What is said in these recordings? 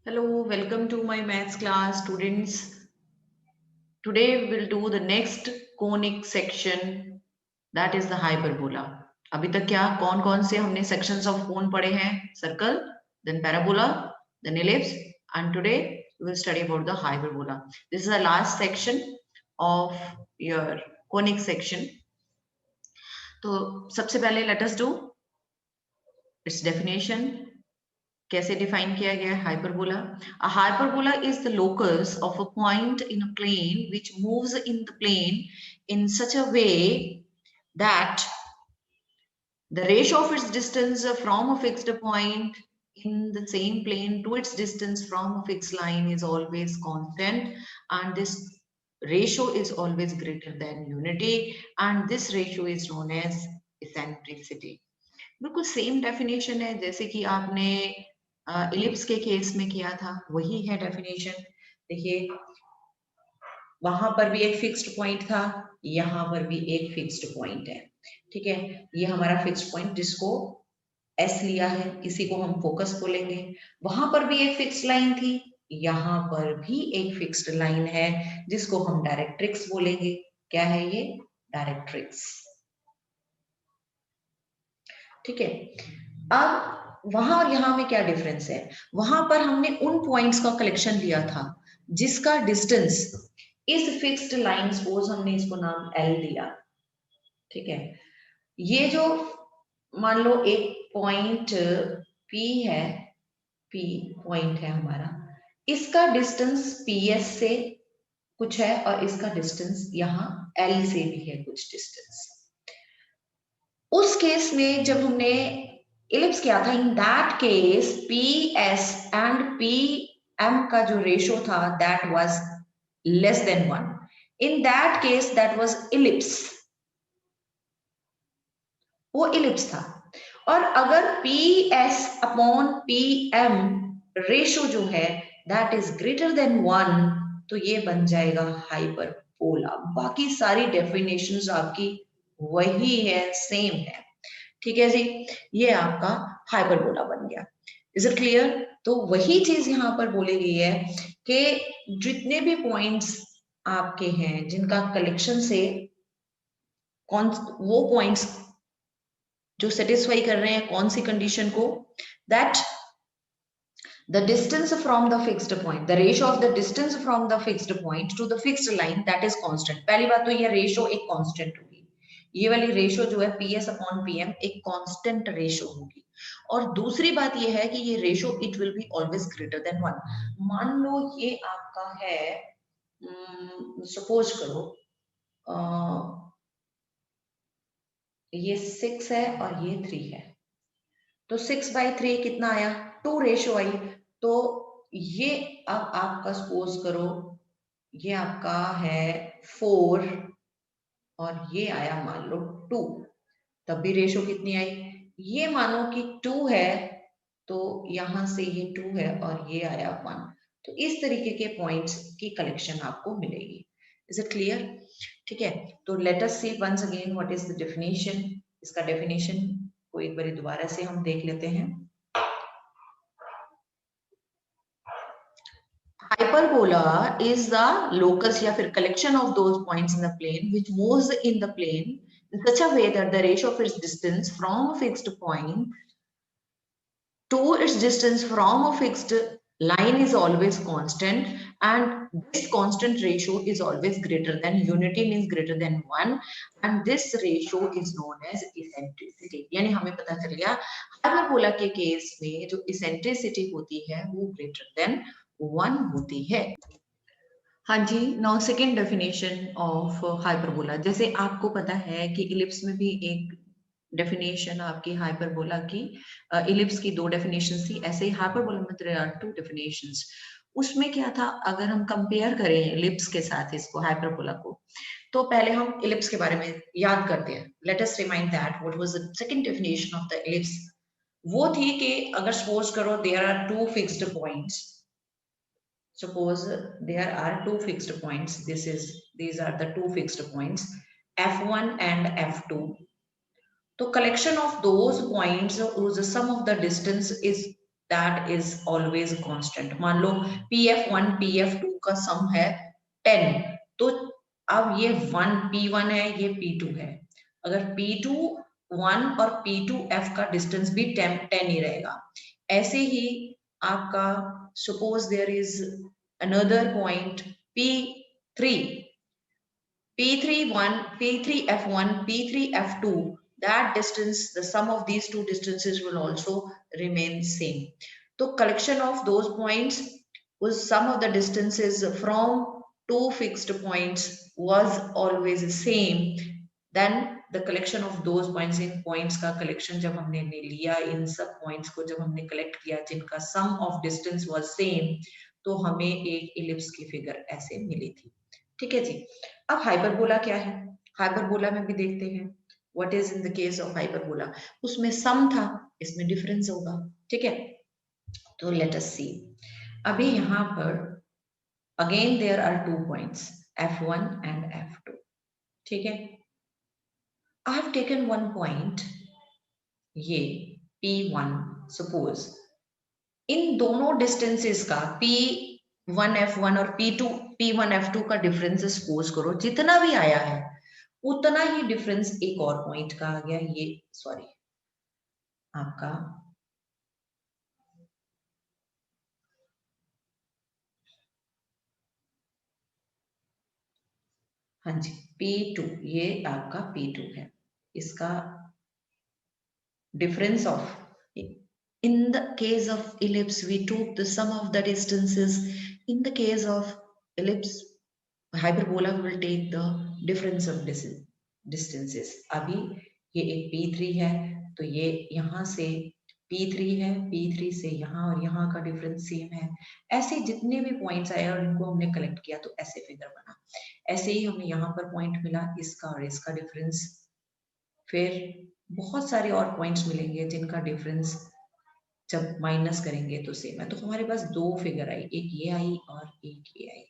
Hello, welcome to my maths class, students. Today we'll do the next conic section, that is the hyperbola. अभी तक क्या कौन कौन से हमने sections of cone पढ़े हैं? Circle, then parabola, then ellipse, and today we will study about the hyperbola. This is the last section of your conic section. तो सबसे पहले let us do its definition. कैसे डिफाइन किया गया है hyperbola? A hyperbola is the locus of a point in a plane which moves in the plane in such a way that the ratio of its distance from a fixed point in the same plane to its distance from a fixed line is always constant, and this ratio is always greater than unity, and this ratio is known as eccentricity. बिल्कुल same definition है जैसे कि आपने ellipse के case में किया था, वही है डेफिनेशन. देखिए वहां पर भी एक फिक्स्ड पॉइंट था, यहाँ पर भी एक फिक्स्ड पॉइंट है. ठीक है, ये हमारा फिक्स्ड पॉइंट जिसको एस लिया है, इसी को हम फोकस बोलेंगे. वहां पर भी एक फिक्स्ड लाइन थी, यहाँ पर भी एक फिक्स्ड लाइन है जिसको हम डायरेक्ट्रिक्स बोलेंगे. क्या है ये? डायरेक्ट्रिक्स. ठीक है, अब वहां और यहाँ में क्या डिफरेंस है? वहां पर हमने उन पॉइंट्स का कलेक्शन लिया था जिसका डिस्टेंस इस फिक्स्ड लाइन, सपोज हमने इसको नाम L दिया. ठीक है, ये जो मान लो एक पॉइंट P है, P पॉइंट है हमारा, इसका डिस्टेंस PS से कुछ है और इसका डिस्टेंस यहाँ L से भी है कुछ डिस्टेंस. उस केस में जब हमने इलिप्स किया था, in that case PS and PM का जो रेशियो था that was less than 1. In that case that was ellipse, वो इलिप्स था. और अगर PS अपॉन PM रेशियो जो है दैट इज ग्रेटर देन 1, तो ये बन जाएगा हाइपरबोला. बाकी सारी डेफिनेशंस आपकी वही है, सेम है. ठीक है जी, ये आपका हाइपरबोला बन गया. Is it clear? तो वही चीज यहाँ पर बोली गई है कि जितने भी पॉइंट्स आपके हैं जिनका कलेक्शन से कौन वो पॉइंट्स जो सेटिस्फाई कर रहे हैं कौन सी कंडीशन को, that the distance from the fixed point, the ratio of the distance from the fixed point to the fixed line, that is constant. पहली बात तो ये रेशियो एक कांस्टेंट होगी. ये वाली रेशियो जो है PS अपॉन PM एक कांस्टेंट रेशियो होगी. और दूसरी बात ये है कि ये ratio it will be always greater than 1. मान लो ये आपका है, सपोज करो ये 6 है और ये 3 है, तो 6/3 कितना आया? 2 रेशियो आई. तो ये अब आपका सपोज करो ये आपका है 4 और ये आया मान लो 2, तब भी रेशियो कितनी आई? ये मानो कि 2 है तो यहां से ये 2 है और ये आया 1. तो इस तरीके के पॉइंट्स की कलेक्शन आपको मिलेगी. Is it clear? ठीक है, तो let us see once again what is the definition. इसका डेफिनेशन को एक बार दोबारा से हम देख लेते हैं. Hyperbola is the locus या फिर collection of those points in the plane which moves in the plane in such a way that the ratio of its distance from a fixed point to its distance from a fixed line is always constant, and this constant ratio is always greater than unity, means greater than 1, and this ratio is known as eccentricity. यानी हमें पता चल गया hyperbola के case में जो eccentricity होती है वो greater than 1 होती है. हाँ जी, now second definition of hyperbola. जैसे आपको पता है कि इलिप्स में भी एक डेफिनेशन आपकी हाइपरबोला की, इलिप्स की 2 डेफिनेशन थी, ऐसे ही हाइपरबोला में देयर आर 2 डेफिनेशंस. उसमें क्या था, अगर हम कंपेयर करें इलिप्स के साथ इसको हाइपरबोला को, तो पहले हम इलिप्स के बारे में याद करते हैं. Let us remind that what was the second definition of the ellipse. वो थी कि अगर सपोज करो there are 2 fixed points, suppose there are 2 fixed points, these are the 2 fixed points F1 and F2. तो collection of those points whose sum of the distance is that is always constant. मान लो PF1 PF2 का सम है 10, तो अब ये 1 P1 है, ये P2 है। अगर P2 1 और P2 F का डिस्टेंस भी 10 ही रहेगा। ऐसे ही आपका suppose there is another point P3 P31 P3F1 P3F2, that distance, the sum of these two distances will also remain same. तो collection of those points was sum of the distances from two fixed points was always same. Then the collection of those points, in points का collection जब हमने लिया, इन सब points को जब हमने collect किया जिनका sum of distance was same, तो हमें एक ellipse की figure ऐसे मिली थी। ठीक है जी। अब हाइपरबोला क्या है? हाइपरबोला में भी देखते हैं what is in the case of hyperbola. उसमें सम था, इसमें डिफरेंस होगा। ठीक है, तो लेट अस सी। अभी यहाँ पर again there are 2 points F1 and F2। ठीक है, I have taken one point, ये P1। सपोज इन दोनों डिस्टेंसेस का P1 F1 और P1 F2 का डिफरेंस सपोज करो जितना भी आया है उतना ही डिफरेंस एक और पॉइंट का आ गया। ये सॉरी आपका हाँ जी P2, ये आपका P2 है। इसका difference of, in the case of ellipse we took the sum of the distances, in the case of ellipse hyperbola will take the difference of distances। अभी ये एक P3 है, तो ये यहाँ से P3 है, P3 से यहाँ और यहाँ का डिफरेंस सेम है। ऐसे जितने भी पॉइंट्स आए और इनको हमने कलेक्ट किया तो ऐसे फिगर बना। ऐसे ही हमें यहाँ पर पॉइंट मिला, इसका और इसका डिफरेंस, फिर बहुत सारे और पॉइंट्स मिलेंगे जिनका डिफरेंस जब माइनस करेंगे तो सेम है। तो हमारे पास दो फिगर आई, एक ये आई और एक ये आई।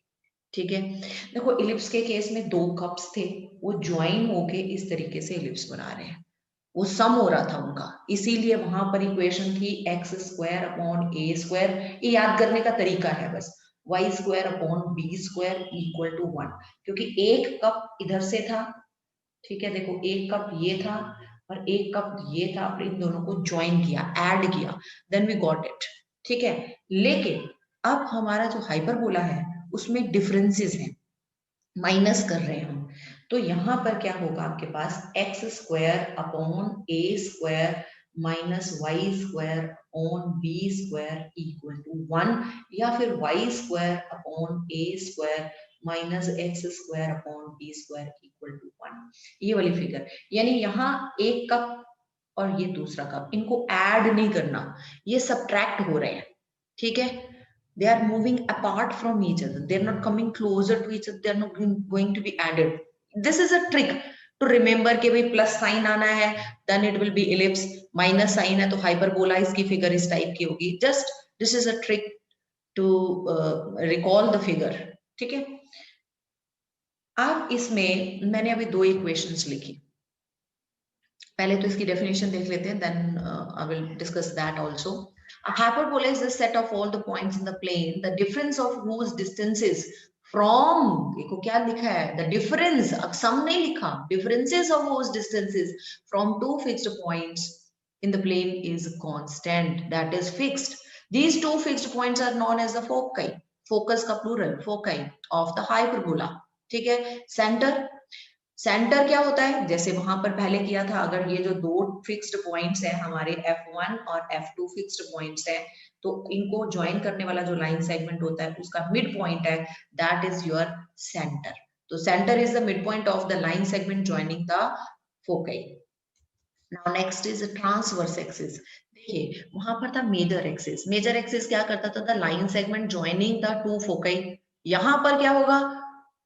ठीक है, देखो इलिप्स के केस में दो कप्स थे, वो ज्वाइन होके इस तरीके से इलिप्स बना रहे हैं, वो सम हो रहा था उनका, इसीलिए वहां पर इक्वेशन थी x square upon a square. ये याद करने का तरीका है बस, y square upon b square equal to 1, क्योंकि एक कप इधर से था। ठीक है, देखो एक कप ये था और एक कप ये था, और इन दोनों को ज्वाइन किया, ऐड किया, देन वी गॉट इट। ठीक है, लेकिन अब हमारा जो हाइपरबोला है उसमें डिफरेंसेस हैं, माइनस कर रहे हैं हम, तो यहाँ पर क्या होगा आपके पास x square upon a square minus Y square upon B square equal to 1, या फिर y square upon a square minus x square upon B square equal to 1। ये वाली फिगर, यानी यहाँ एक कप और ये दूसरा कप, इनको ऐड नहीं करना, ये सब्ट्रैक्ट हो रहे हैं। ठीक है, they are moving apart from each other, they're not coming closer to each other, they're not going to be added। this is a trick to remember कि भाई प्लस साइन आना है then it will be ellipse, minus sign है तो hyperbola, इसकी figure इस type की होगी। Just this is a trick to recall the figure. ठीक है, अब इसमें मैंने अभी दो इक्वेशंस लिखी, पहले तो इसकी डेफिनेशन देख लेते हैं, then I will discuss that also. A hyperbola is the set of all the points in the plane, the difference of whose distances from, देखो क्या लिखा है, the difference, अब sum नहीं लिखा, differences of whose distances from two fixed points in the plane is constant, that is fixed। These two fixed points are known as the foci, focus का plural, foci of the hyperbola। ठीक है, centre, centre क्या होता है, जैसे वहां पर पहले किया था, अगर ये जो दो फिक्स्ड पॉइंट्स हैं हमारे F1 और F2 फिक्स्ड पॉइंट्स हैं, तो इनको ज्वाइन करने वाला जो लाइन सेगमेंट होता है उसका मिड पॉइंट है, दैट इज योर सेंटर। तो centre is the mid point of the line segment joining the foci. Now next is transverse axis. देखिए वहां पर था मेजर एक्सिस, मेजर एक्सिस क्या करता था, the line segment joining the two foci. यहाँ पर क्या होगा,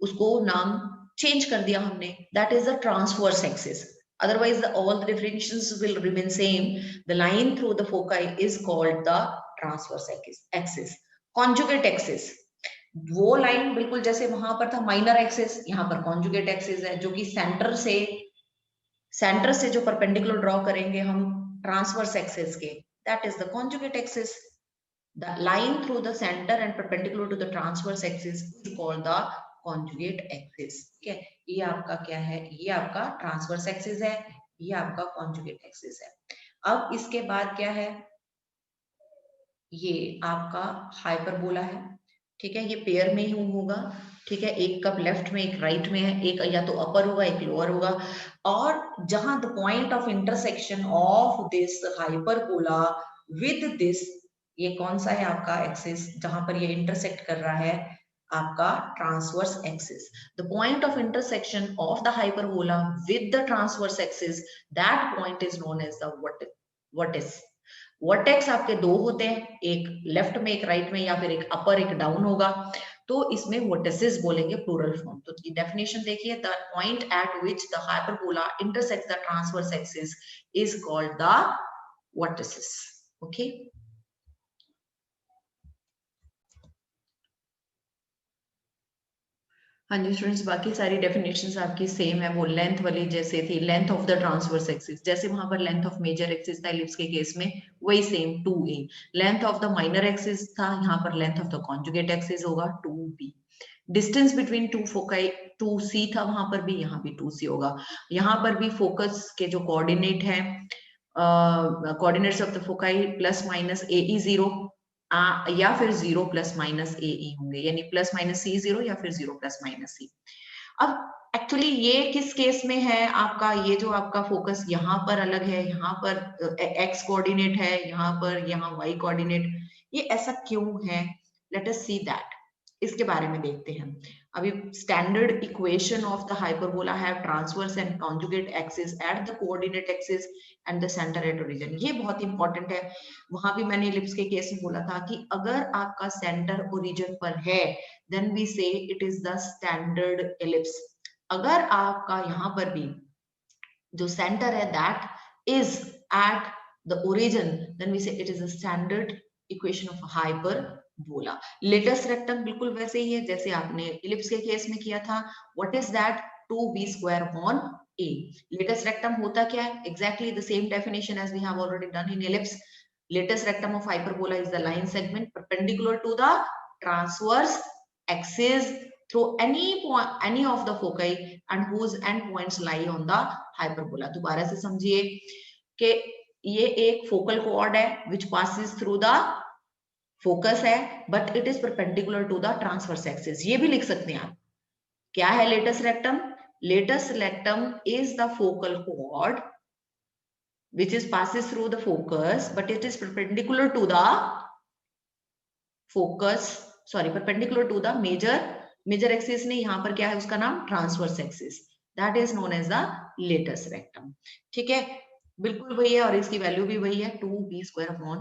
उसको नाम चेंज कर दिया हमने, that is the transverse axis, otherwise all the definitions will remain same। the line through the foci is called the transverse axis। conjugate axis, वो लाइन बिल्कुल जैसे वहां पर था माइनर एक्सिस, यहाँ पर conjugate axis है, जो कि सेंटर से जो परपेंडिकुलर ड्रॉ करेंगे हम ट्रांसवर्स एक्सिस के, that is the conjugate axis। The line through the center and perpendicular to the transverse axis is called the conjugate axis. ठीक है, ये आपका क्या है, ये आपका ट्रांसवर्स एक्सिस है, ये आपका कॉन्जुगेट एक्सिस है। अब इसके बाद क्या है, ये आपका हाइपरबोला है। ठीक है, ये पेयर में ही होगा। ठीक है, एक कप लेफ्ट में एक राइट में है, एक या तो अपर होगा एक लोअर होगा, और जहां the point of intersection of this hyperbola with this, ये कौन सा है आपका एक्सिस जहां पर ये इंटरसेक्ट कर रहा है, आपका transverse axis. The point of intersection of the hyperbola with the transverse axis, that point is known as the vertex. Vertex आपके दो होते हैं, एक लेफ्ट में एक राइट में, या फिर एक अपर एक डाउन होगा, तो इसमें वर्टिसेस बोलेंगे प्लूरल फॉर्म। तो डेफिनेशन देखिए, the point at which the hyperbola intersects the transverse axis is called the vertices. Okay, हाँ जी स्टूडेंट्स, बाकी सारी डेफिनेशंस आपकी सेम है, वो लेंथ वाली जैसे थी, length of the transverse axis, जैसे वहां पर लेंथ ऑफ मेजर एक्सिस था इलिप्स के केस में, वही same 2a। Length of the minor axis था, यहाँ पर length of the conjugate axis होगा 2b। Distance between to foci 2c था वहां पर भी, यहाँ भी 2c होगा। यहाँ पर भी फोकस के जो कोऑर्डिनेट है, coordinates of the foci plus minus ae 0 या फिर 0 प्लस माइनस ae होंगे, यानी प्लस माइनस c 0 या फिर 0 प्लस माइनस c। अब एक्चुअली ये किस केस में है आपका, ये जो आपका फोकस यहाँ पर अलग है, यहाँ पर x कोऑर्डिनेट है, यहाँ पर यहाँ y कोऑर्डिनेट, ये ऐसा क्यों है, लेट अस सी दैट। इसके बारे में देखते हैं। अभी standard equation of the hyperbola have transverse and conjugate axis at the coordinate axis and the centre at origin. ये बहुत इंपॉर्टेंट है। वहां भी मैंने इलिप्स के केस में बोला था कि अगर आपका सेंटर ओरिजिन पर है, then we say it is the standard ellipse. अगर आपका यहाँ पर भी जो सेंटर है that is at the origin, then we say it is a standard equation of hyperbola. Latus rectum बिल्कुल वैसे ही है जैसे आपने इलिप्स के केस में किया था। What is that, 2b square upon a। Latus rectum होता क्या है, exactly the same definition as we have already done in ellipse. Latus rectum of hyperbola is the line segment perpendicular to the transverse axis through any of the foci and whose endpoints lie on the hyperbola। दोबारा से समझिए कि ये एक focal cord है which passes through the focus है, but it is perpendicular to the transverse axis। ये भी लिख सकते हैं आप। क्या है latus rectum, latus rectum is the focal chord which is passes through the focus but it is perpendicular to the focus, sorry perpendicular to the major axis ने, यहाँ पर क्या है उसका नाम transverse axis, that is known as the latus rectum. ठीक है, बिल्कुल वही है और इसकी वैल्यू भी वही है 2b स्क्वायर अपॉन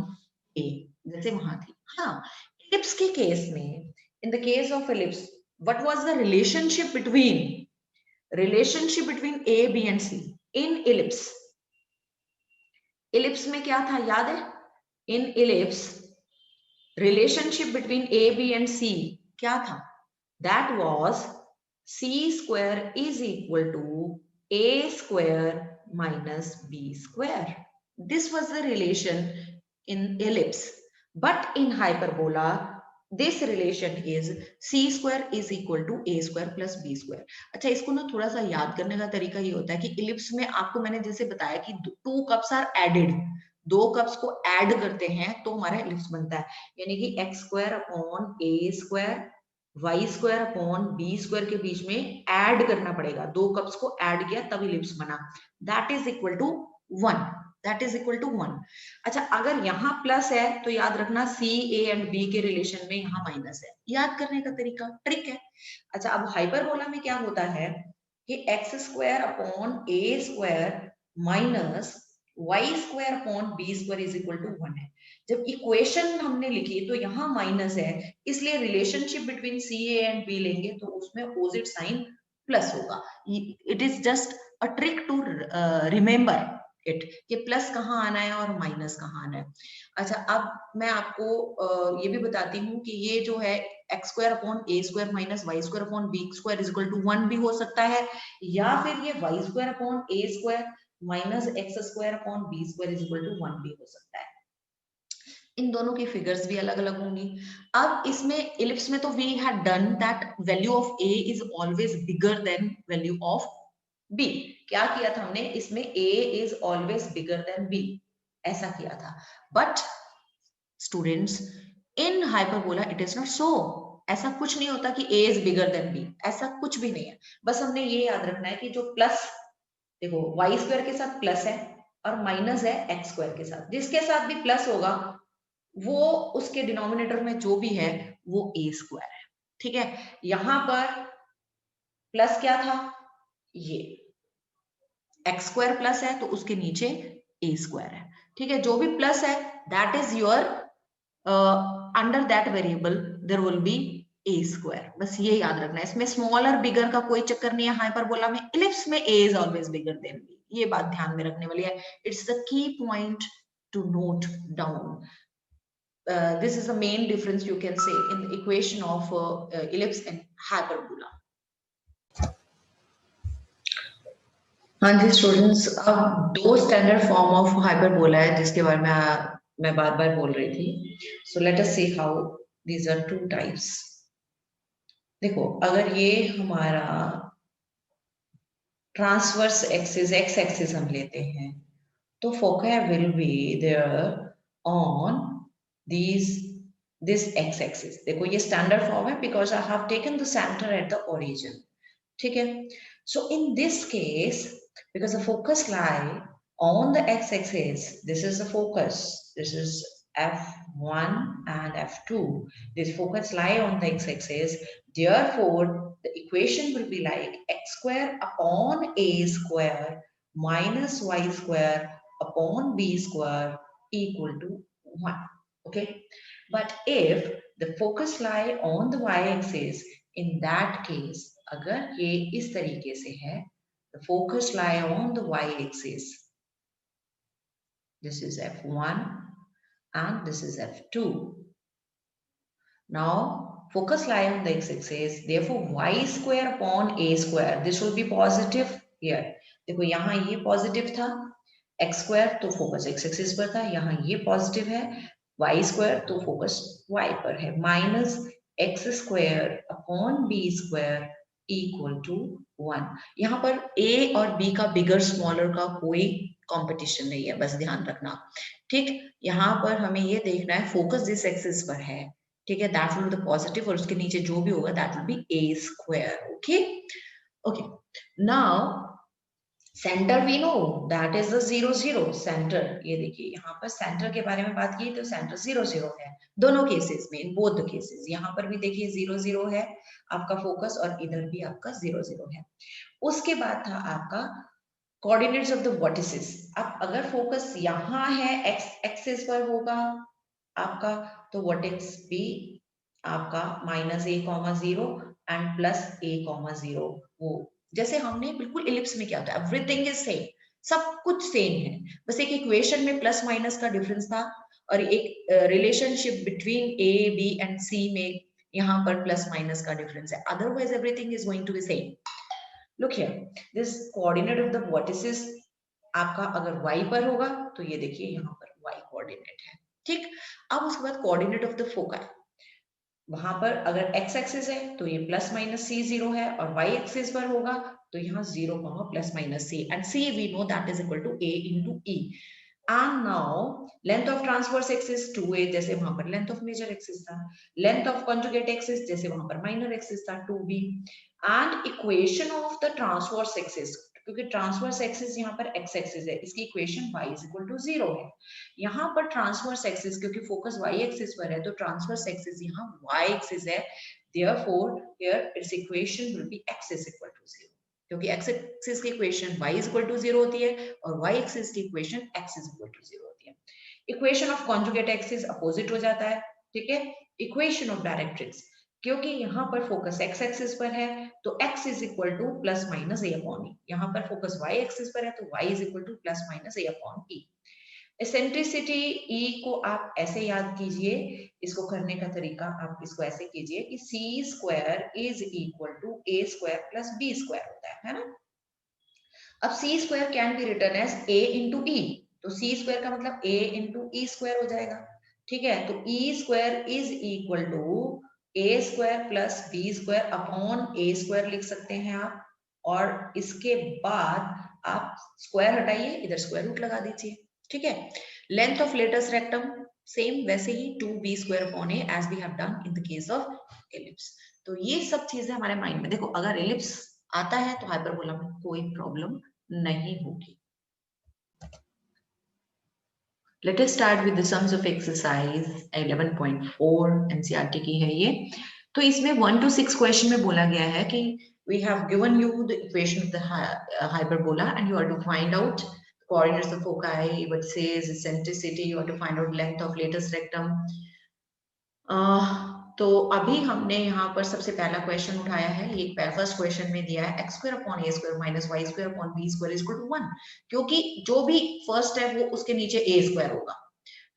a जैसे वहां थी। हाँ, इलिप्स के केस में, in the case of ellipse what was the relationship between a b and c in ellipse. Ellipse में क्या था याद है, in ellipse relationship between a b and c क्या था, that was c square is equal to a square minus b square. This was the relation in ellipse, but in hyperbola this relation is c square is equal to a square plus b square। अच्छा, इसको ना थोड़ा सा याद करने का तरीका ये होता है कि इलिप्स में आपको मैंने जैसे बताया कि 2 कप्स आर एडेड, 2 कप्स को ऐड करते हैं तो हमारा इलिप्स बनता है, यानी कि x square upon a square y square upon B square के बीच में ऐड करना पड़ेगा, 2 कप्स को ऐड किया तब इलिप्स बना, that is equal to 1, that is equal to 1। अच्छा, अगर यहाँ प्लस है तो याद रखना c a एंड b के रिलेशन में यहाँ माइनस है, याद करने का तरीका ट्रिक है। अच्छा, अब हाइपरबोला में क्या होता है कि x square upon a square minus y square upon b square is equal to 1 है। जब इक्वेशन हमने लिखी तो यहाँ माइनस है, इसलिए relationship between C A and B लेंगे तो उसमें अपोजिट साइन प्लस होगा। It is just a trick to remember it कि प्लस कहाँ आना है और माइनस कहाँ आना है। अच्छा, अब मैं आपको ये भी बताती हूँ कि ये जो है x square upon A square minus Y square upon B square is equal to 1 भी हो सकता है, या फिर ये Y square upon A square minus x square upon B square is equal to 1 भी हो सकता है। इन दोनों की फिगर्स भी अलग अलग होंगी। अब इसमें इलिप्स में तो we had done that value of a is always bigger than value of b. क्या किया था हमने इसमें, a is always bigger than b, ऐसा किया था। But students, in hyperbola it is not so. ऐसा कुछ नहीं होता कि a is bigger than b, ऐसा कुछ भी नहीं है। बस हमने ये याद रखना है कि जो प्लस, देखो वाई स्क्वायर के साथ प्लस है और माइनस है एक्स स्क्वायर के साथ, जिसके साथ भी प्लस होगा वो उसके डिनोमिनेटर में जो भी है वो ए स्क्वायर है। ठीक है, यहां पर प्लस क्या था, ये एक्स स्क्वायर प्लस है तो उसके नीचे ए स्क्वायर है। ठीक है, जो भी प्लस है that is your under that variable there will be A square. बस ये याद रखना है, इसमें स्मॉलर बिगर का कोई चक्कर नहीं है। हाइपरबोला में इलिप्स में a is always bigger than b, ये बात ध्यान में रखने वाली है। It's the key point to note down. This is the main difference you can say in the equation of ellipse and hyperbola. हाँ जी स्टूडेंट्स, अब दो स्टैंडर्ड फॉर्म ऑफ हाइपरबोला है जिसके बारे में मैं बार बार बोल रही थी। So let us see how these are two types. देखो, अगर ये हमारा ट्रांसवर्स एक्सिस एक्स एक्सिस हम लेते हैं तो focus will be there on these this x axis। देखो ये स्टैंडर्ड फॉर्म है because I have taken the centre at the origin. ठीक है, so in this case because the focus lie on the x axis, this is the focus, this is f1 and f2, this focus lie on the x axis, therefore the equation will be like x square upon a square minus y square upon b square equal to 1। okay, but if the focus lie on the y-axis, in that case अगर ये इस तरीके से है, the focus lie on the y-axis, this is f1 and this is f2। now focus lie on the x-axis, therefore y square upon a square, this will be positive here। देखो यहाँ ये positive था, x square तो focus x axis पर था, यहाँ ये positive है y स्क्वायर तो फोकस y पर है, minus x square upon B square equal to 1। यहाँ पर a और b का बिगर स्मॉलर का कोई कंपटीशन नहीं है, बस ध्यान रखना। ठीक, यहाँ पर हमें ये देखना है फोकस जिस एक्सिस पर है, ठीक है, that will be the positive और उसके नीचे जो भी होगा that will be a square. Okay okay, now centre we know that is the 0 0 centre. ये देखिए यहाँ पर सेंटर के बारे में बात की तो सेंटर 0 0 है दोनों केसेस में, इन बोथ द केसेस। यहाँ पर भी देखिए 0 0 है आपका फोकस और इधर भी आपका 0 0 है। उसके बाद था आपका कोऑर्डिनेट्स ऑफ द वर्टिसेस। अब अगर फोकस यहाँ है एक्स एक्सिस पर होगा आपका, तो वर्टेक्स भी आपका -a,0 एंड +a,0, वो जैसे हमने बिल्कुल इलिप्स में क्या होता है, एवरीथिंग इज सेम, सब कुछ सेम है, बस एक इक्वेशन में प्लस माइनस का डिफरेंस था और एक relationship between a b and c में यहाँ पर प्लस माइनस का डिफरेंस है, otherwise everything is going to be same. Look here, this coordinate of the vertices आपका अगर y पर होगा तो ये देखिए यहाँ पर y कोऑर्डिनेट है। ठीक, अब उसके बाद कोऑर्डिनेट ऑफ द फोकस, वहां पर अगर x एक्सिस है तो ये प्लस माइनस c 0 है और y एक्सिस पर होगा तो यहाँ 0 plus minus c, and c we know that is equal to a into e। and now length of transverse axis 2a, जैसे वहां पर length of major axis था, length of conjugate axis जैसे वहां पर minor axis था 2b, and equation of the transverse axis, क्योंकि transverse axis यहाँ पर x एक्सिस है, इसकी equation y is equal to 0 है। यहाँ पर ट्रांसवर्स एक्सिस क्योंकि फोकस y एक्सिस पर है तो ट्रांसवर्स एक्सिस यहाँ y एक्सिस है, therefore here its equation will be x is equal to 0, क्योंकि x एक्सिस की equation y is equal to 0 होती है और y एक्सिस की equation x is equal to 0 होती है। Equation of conjugate axis opposite हो जाता है। ठीक है, इक्वेशन ऑफ डायरेक्ट्रिक्स, क्योंकि यहाँ पर फोकस x एक्सिस पर है तो x is equal two plus minus a upon e, यहाँ पर फोकस y एक्सिस पर है तो y is equal two plus minus a upon e। Eccentricity e को आप ऐसे याद कीजिए, इसको करने का तरीका आप इसको ऐसे कीजिए कि c square is equal to a square plus b square होता है ना। अब c square can be written as a into e, तो c स्क्वायर का मतलब a इंटू e स्क्वायर हो जाएगा। ठीक है, तो e square is equal to a square plus b square upon A square लिख सकते हैं आप, और इसके बाद आप स्क्वायर हटाइए, इधर स्क्वायर रूट लगा दीजिए। ठीक है, length of latus rectum same वैसे ही 2b square upon a as we have done in the case of ellipse. तो ये सब चीजें हमारे माइंड में, देखो अगर एलिप्स आता है तो हाइपरबोला में कोई प्रॉब्लम नहीं होगी। Let us start with the sums of exercise 11.4 NCERT की है ये। तो इसमें 1 to 6 क्वेश्चन में बोला गया है कि we have given you the equation of the hyperbola and you are to find out coordinates of foci, vertices, eccentricity, you are to find out length of latest rectum। तो अभी हमने यहाँ पर सबसे पहला क्वेश्चन उठाया है, ये फर्स्ट क्वेश्चन में दिया है x square upon a square minus y square upon b square is equal to 1, क्योंकि जो भी फर्स्ट है वो उसके नीचे a स्क्वायर होगा।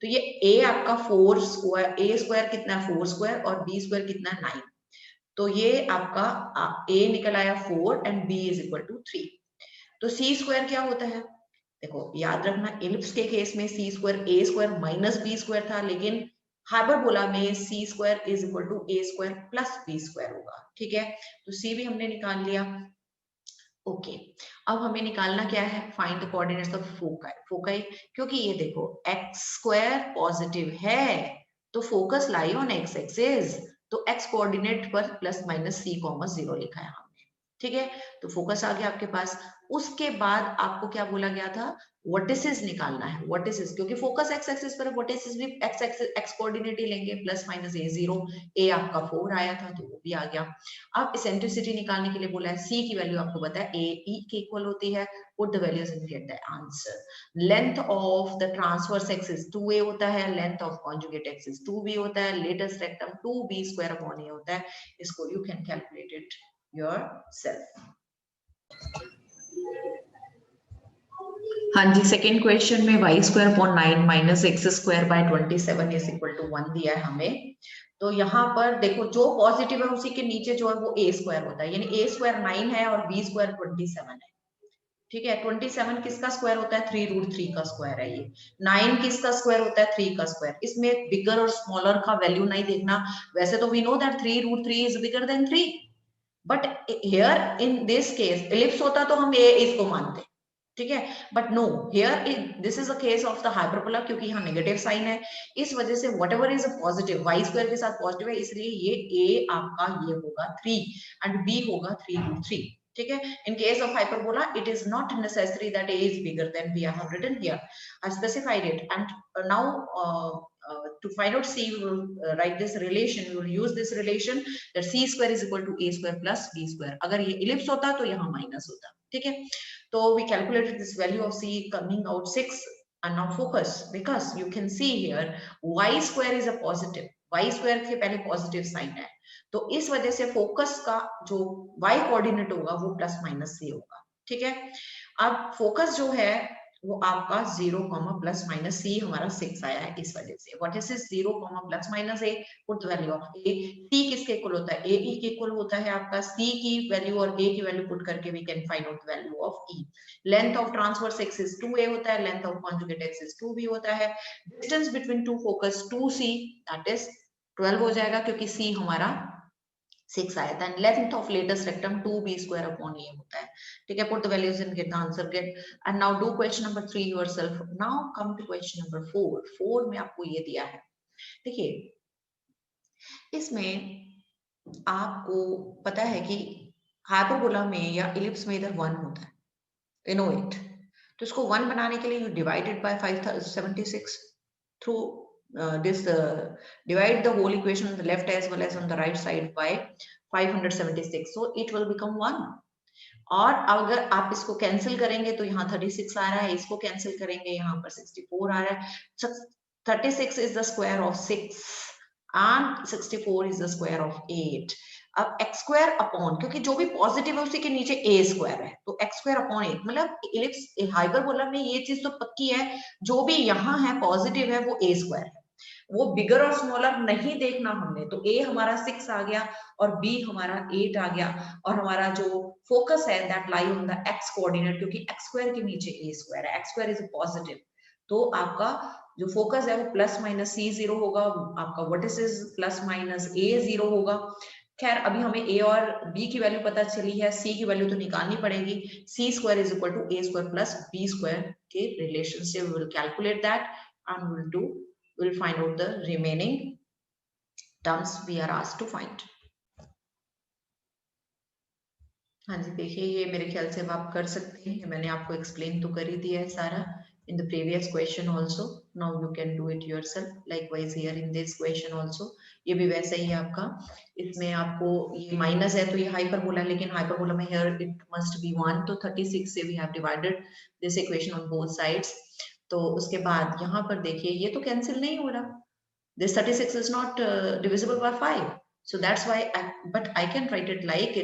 तो ये a आपका 4 स्क्वायर, a स्क्वायर कितना है 4 स्क्वायर और b स्क्वायर कितना है 9, तो ये आपका a निकल आया 4 and b is equal to 3। तो c स्क्वायर क्या होता है, देखो याद रखना एलिप्स के केस में c square a square minus b square था, लेकिन हाइपरबोला में c square is equal to a square plus b square होगा। ठीक है, तो c भी हमने निकाल लिया। ओके, अब हमें निकालना क्या है, find the coordinates of foci. Foci क्योंकि ये देखो x स्क्वायर पॉजिटिव है तो focus lie on x axis, तो x कोऑर्डिनेट पर प्लस माइनस c कॉमा 0 लिखा है हमने। ठीक है, तो फोकस आ गया आपके पास। उसके बाद आपको क्या बोला गया था, वर्टिसेस निकालना है। वर्टिसेस क्योंकि फोकस x एक्सिस पर है, वर्टिसेस भी x एक्सिस x कोऑर्डिनेट ही लेंगे, प्लस माइनस a 0, a आपका 4 आया था तो वो भी आ गया। अब इसेंट्रिसिटी निकालने के लिए बोला है, c की वैल्यू आपको पता है a e के इक्वल होती है, put the values and get the answer. Length of the transverse axis 2a होता है, length of conjugate axis 2b होता है, latus rectum 2b square upon a होता है। इसको you can calculate it yourself. हाँ जी, सेकेंड क्वेश्चन में y square upon 9 minus x square by 27 is equal to 1 दिया है हमें। तो यहाँ पर देखो जो पॉजिटिव है उसी के नीचे जो है वो a स्क्वायर होता है, यानी a स्क्वायर 9 है और b स्क्वायर 27 है। ठीक है, 27 किसका स्क्वायर होता है, 3 रूट 3 का स्क्वायर है ये। 9 किसका स्क्वायर होता है, 3 का स्क्वायर। इसमें बिगर और स्मॉलर का वैल्यू नहीं देखना, वैसे तो we know that 3 root 3 is bigger than 3, but here in this case ellipse होता तो हम a इसको मानते। ठीक है, but no, here this is a case of the hyperbola, क्योंकि यहाँ नेगेटिव साइन है, इस वजह से whatever is positive y square के साथ पॉजिटिव है, इसलिए ये a आपका ये होगा 3 एंड b होगा 3 रूट 3। ठीक है, in case of hyperbola it is not necessary that a is bigger than we have written here. I specified it, and now to find out c we will write this relation, we will use this relation that c square is equal to a square plus b square। अगर ये ellipse होता तो यहाँ minus होता। ठीक है, so we calculated this value of c coming out 6, and now focus, because you can see here y square is a positive, y square के पहले पॉजिटिव साइन है, तो इस वजह से फोकस का जो y कोऑर्डिनेट होगा वो प्लस माइनस से होगा। ठीक है, अब फोकस जो है वो आपका 0 प्लस माइनस सी हमारा 6 आया है, इस वजह से what is 0 plus minus a, put the value of a. C किसके इक्वल होता है, ए ई के इक्वल होता है आपका, सी की वैल्यू और ए की वैल्यू पुट करके we can find out value of e. Length of transverse axis 2a होता है, length of conjugate axis 2b होता है, distance between two focus 2c that is 12 हो जाएगा क्योंकि c हमारा 6 आया था। Length of latus rectum 2b square upon a होता है। ठीक है, put the values and get the answer, get. And now do question number 3 योरसेल्फ। Now come to question number 4। 4 में आपको ये दिया है, देखिए इसमें आपको पता है कि हाइपरबोला में या इलिप्स में इधर 1 होता है, यू नो इट। तो इसको 1 बनाने के लिए you divided by 576 through this divide the whole equation on the left as well as on the right side by 576, so it will become 1। और अगर आप इसको कैंसिल करेंगे तो यहाँ 36 आ रहा है, इसको कैंसिल करेंगे यहाँ पर 64 आ रहा है। 36 is the square of 6 and 64 is the square of 8। अब x स्क्वायर अपॉन, क्योंकि जो भी पॉजिटिव है उसी के नीचे a स्क्वायर है, तो x स्क्वायर अपॉन 8, मतलब इलिप्स हाइपरबोला में ये चीज तो पक्की है, जो भी यहाँ है पॉजिटिव है वो a स्क्वायर है, वो बिगर और स्मॉलर नहीं देखना हमने। तो a हमारा 6 आ गया और b हमारा 8 आ गया, और हमारा जो फोकस है that lie on the x coordinate, क्योंकि x स्क्वायर के नीचे a स्क्वायर है, x स्क्वायर इज पॉजिटिव, तो आपका जो फोकस है वो प्लस माइनस सी जीरो होगा, आपका वर्टिसेस प्लस माइनस ए जीरो होगा। खैर अभी हमें ए और बी की वैल्यू पता चली है, सी की वैल्यू तो निकालनी पड़ेगी। C square is equal to a square plus b square के relationship, will calculate that and will find out the remaining terms we are asked to find. हाँ जी, देखिए ये मेरे ख्याल से अब आप कर सकते हैं, मैंने आपको एक्सप्लेन तो कर ही दिया है सारा in the previous question also. Now you can do it yourself. Likewise here in this question also, ये भी वैसा ही है आपका। इसमें आपको ये माइनस है तो ये हाइपरबोला है, लेकिन हाइपरबोला में here it must be 1, तो 36 से we have divided this equation on both sides। तो उसके बाद यहाँ पर देखिए ये तो कैंसिल नहीं हो रहा, this 36 is not divisible by 5, so that's why but I can write it like